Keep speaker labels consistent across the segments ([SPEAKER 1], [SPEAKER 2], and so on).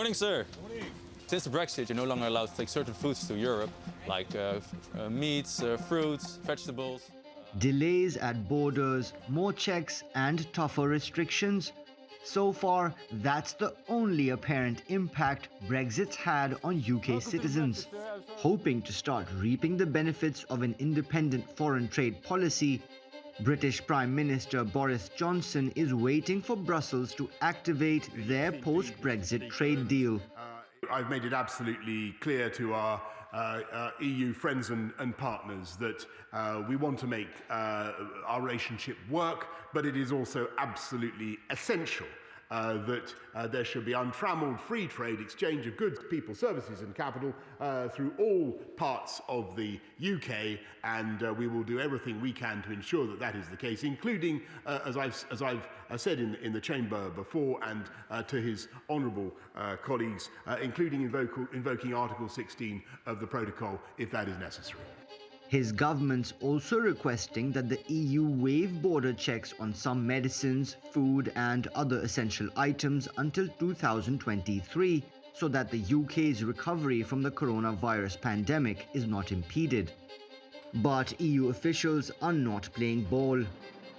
[SPEAKER 1] Morning, sir. Morning. Since the Brexit, you're no longer allowed to take certain foods to Europe, like meats, fruits, vegetables.
[SPEAKER 2] Delays at borders, more checks and tougher restrictions. So far, that's the only apparent impact Brexit's had on UK citizens. Hoping to start reaping the benefits of an independent foreign trade policy, British Prime Minister Boris Johnson is waiting for Brussels to activate their post-Brexit trade deal.
[SPEAKER 3] I've made it absolutely clear to our EU friends and partners that we want to make our relationship work, but it is also absolutely essential that there should be untrammeled free trade exchange of goods, people, services and capital through all parts of the UK, and we will do everything we can to ensure that that is the case, including, as I've said in the chamber before, and to his honourable colleagues, including invoking Article 16 of the protocol if that is necessary.
[SPEAKER 2] His government's also requesting that the EU waive border checks on some medicines, food and other essential items until 2023 so that the UK's recovery from the coronavirus pandemic is not impeded. But EU officials are not playing ball.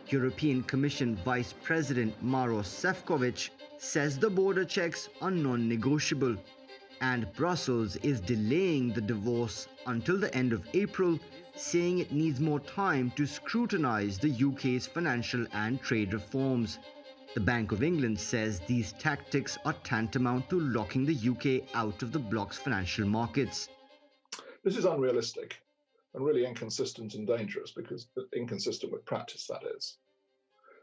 [SPEAKER 2] European Commission Vice President Maros Sefcovic says the border checks are non-negotiable, and Brussels is delaying the divorce until the end of April, saying it needs more time to scrutinise the UK's financial and trade reforms. The Bank of England says these tactics are tantamount to locking the UK out of the bloc's financial markets.
[SPEAKER 4] This is unrealistic and really inconsistent and dangerous, because inconsistent with practice, that is.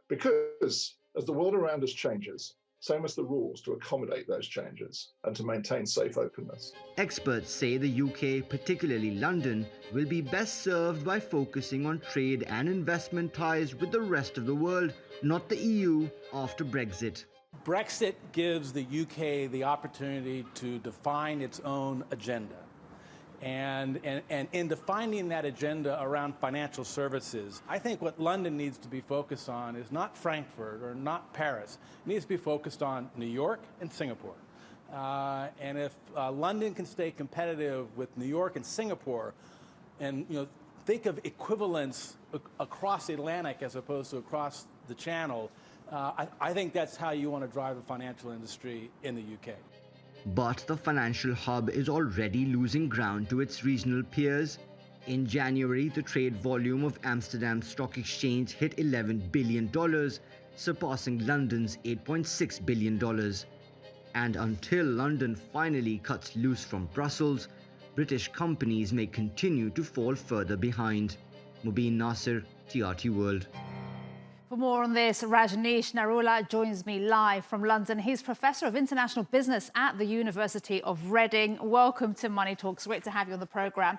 [SPEAKER 4] Because as the world around us changes, so must the rules to accommodate those changes and to maintain safe openness.
[SPEAKER 2] Experts say the UK, particularly London, will be best served by focusing on trade and investment ties with the rest of the world, not the EU, after Brexit.
[SPEAKER 5] Brexit gives the UK the opportunity to define its own agenda. And in defining that agenda around financial services, I think what London needs to be focused on is not Frankfurt or not Paris. It needs to be focused on New York and Singapore. And if London can stay competitive with New York and Singapore, and think of equivalence across the Atlantic as opposed to across the Channel, I think that's how you want to drive the financial industry in the UK.
[SPEAKER 2] But the financial hub is already losing ground to its regional peers. In January, the trade volume of Amsterdam Stock Exchange hit $11 billion, surpassing London's $8.6 billion. And until London finally cuts loose from Brussels, British companies may continue to fall further behind. Mobin Nasir, TRT World.
[SPEAKER 6] For more on this, Raj-neesh Narula joins me live from London. He's Professor of International Business at the University of Reading. Welcome to Money Talks. Great to have you on the programme.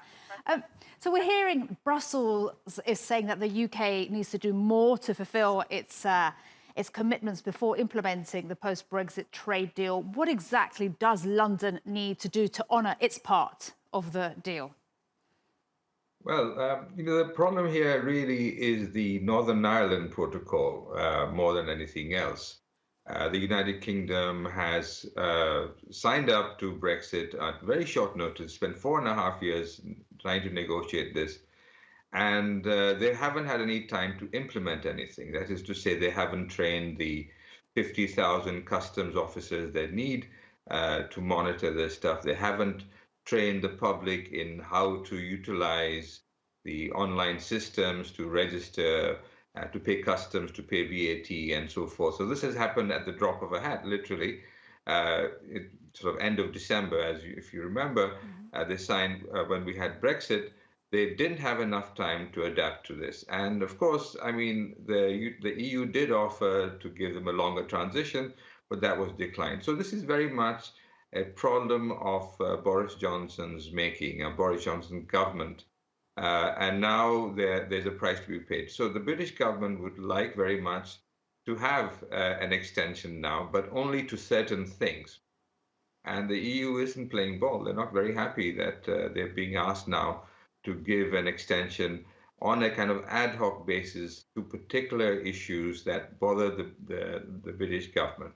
[SPEAKER 6] So we're hearing Brussels is saying that the UK needs to do more to fulfil its commitments before implementing the post-Brexit trade deal. What exactly does London need to do to honour its part of the deal?
[SPEAKER 7] Well, the problem here really is the Northern Ireland Protocol more than anything else. The United Kingdom has signed up to Brexit at very short notice, spent 4.5 years trying to negotiate this, and they haven't had any time to implement anything. That is to say, they haven't trained the 50,000 customs officers they need to monitor this stuff. They haven't train the public in how to utilize the online systems to register, to pay customs, to pay VAT, and so forth. So this has happened at the drop of a hat, literally. Sort of end of December, if you remember, they signed when we had Brexit. They didn't have enough time to adapt to this. And of course, I mean, the EU did offer to give them a longer transition, but that was declined. So this is very much a problem of Boris Johnson's making, Boris Johnson's government. And now there's a price to be paid. So the British government would like very much to have an extension now, but only to certain things. And the EU isn't playing ball. They're not very happy that they're being asked now to give an extension on a kind of ad hoc basis to particular issues that bother the British government.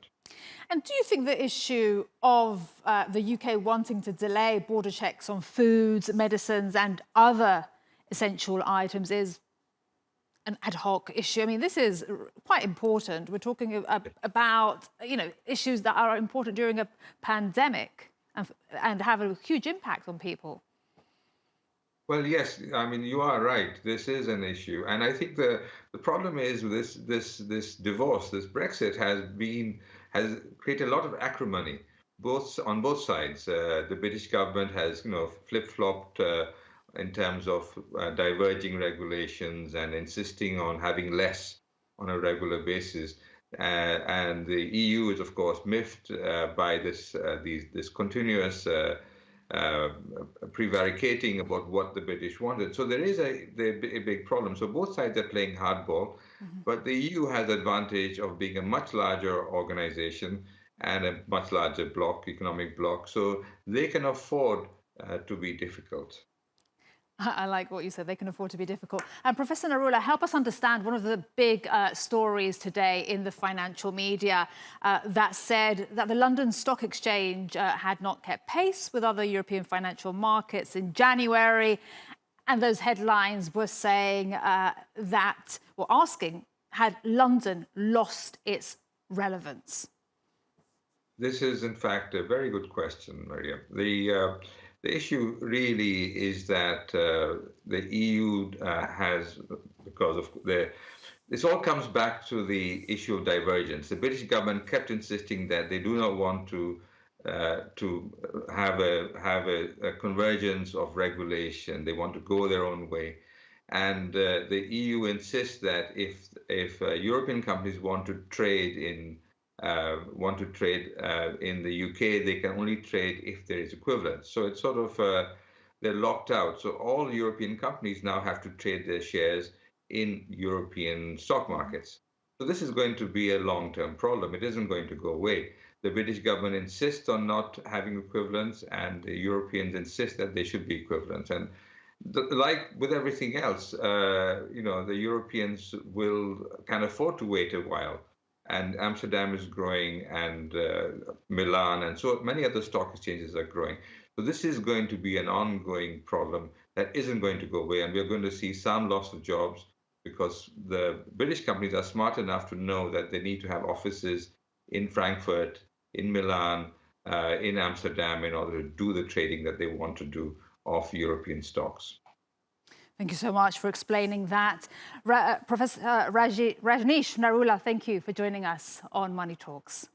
[SPEAKER 6] And do you think the issue of the UK wanting to delay border checks on foods, medicines and other essential items is an ad hoc issue? I mean, this is quite important. We're talking about, issues that are important during a pandemic and have a huge impact on people.
[SPEAKER 7] Well, yes, I mean, you are right. This is an issue. And I think the problem is this divorce, this Brexit has created a lot of acrimony, on both sides. The British government has, flip-flopped in terms of diverging regulations and insisting on having less on a regular basis. And the EU is, of course, miffed by this continuous prevaricating about what the British wanted. So there is a big problem. So both sides are playing hardball, but the EU has the advantage of being a much larger organization and a much larger economic bloc. So they can afford to be difficult.
[SPEAKER 6] I like what you said. They can afford to be difficult. And Professor Narula, help us understand one of the big stories today in the financial media that said that the London Stock Exchange had not kept pace with other European financial markets in January. And those headlines were saying asking, had London lost its relevance?
[SPEAKER 7] This is, in fact, a very good question, Maria. The issue really is that the EU has, because of this all comes back to the issue of divergence. The British government kept insisting that they do not want to have a convergence of regulation. They want to go their own way, and the EU insists that if European companies want to trade in the UK, they can only trade if there is equivalence. So it's sort of, they're locked out. So all European companies now have to trade their shares in European stock markets. So this is going to be a long-term problem. It isn't going to go away. The British government insists on not having equivalence, and the Europeans insist that they should be equivalent. And like with everything else, the Europeans can afford to wait a while. And Amsterdam is growing, and Milan, and so many other stock exchanges are growing. So this is going to be an ongoing problem that isn't going to go away, and we're going to see some loss of jobs because the British companies are smart enough to know that they need to have offices in Frankfurt, in Milan, in Amsterdam in order to do the trading that they want to do of European stocks.
[SPEAKER 6] Thank you so much for explaining that. Professor Raj-neesh Narula, thank you for joining us on Money Talks.